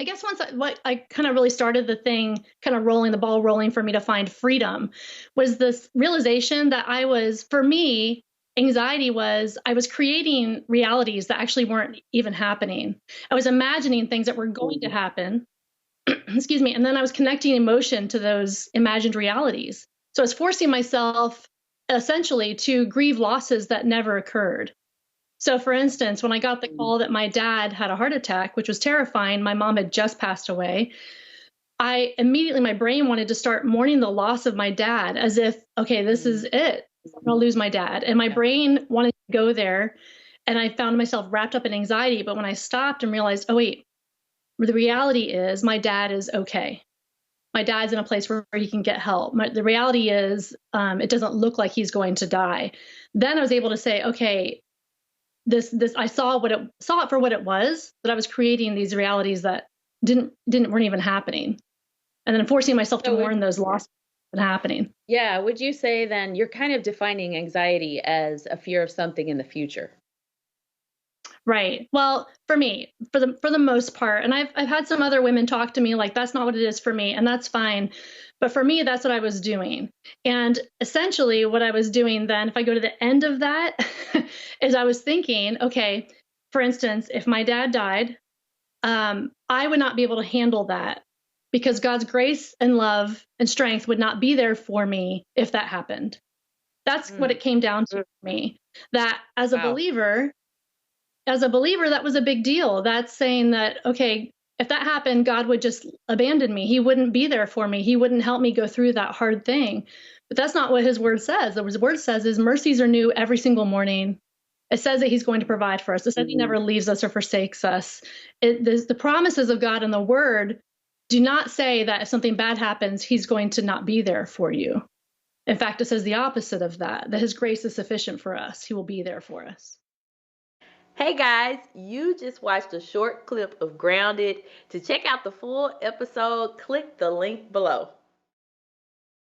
I guess what I kind of really started the thing kind of rolling, the ball rolling for me to find freedom was this realization that for me, anxiety was I was creating realities that actually weren't even happening. I was imagining things that were going to happen, excuse me, and then I was connecting emotion to those imagined realities. So I was forcing myself essentially to grieve losses that never occurred. So, for instance, when I got the call that my dad had a heart attack, which was terrifying, my mom had just passed away. I immediately, my brain wanted to start mourning the loss of my dad as if, okay, this is it. I'm going to lose my dad. And my brain wanted to go there. And I found myself wrapped up in anxiety. But when I stopped and realized, oh, wait, the reality is my dad is okay. My dad's in a place where he can get help. The reality is it doesn't look like he's going to die. Then I was able to say, okay, this I saw it for what it was, that I was creating these realities that weren't even happening, and then forcing myself to mourn those losses that happening. Yeah, would you say then you're kind of defining anxiety as a fear of something in the future? Right. Well, for me, for the most part, and I've had some other women talk to me like that's not what it is for me, and that's fine. But for me, that's what I was doing. And essentially what I was doing then, if I go to the end of that, is I was thinking, okay, for instance, if my dad died, I would not be able to handle that because God's grace and love and strength would not be there for me if that happened. That's what it came down to for me. That as a believer, that was a big deal. That's saying that, okay, if that happened, God would just abandon me. He wouldn't be there for me. He wouldn't help me go through that hard thing. But that's not what his word says. His word says his mercies are new every single morning. It says that he's going to provide for us. It says he never leaves us or forsakes us. The promises of God in the word do not say that if something bad happens, he's going to not be there for you. In fact, it says the opposite of that his grace is sufficient for us. He will be there for us. Hey guys, you just watched a short clip of Grounded. To check out the full episode, click the link below.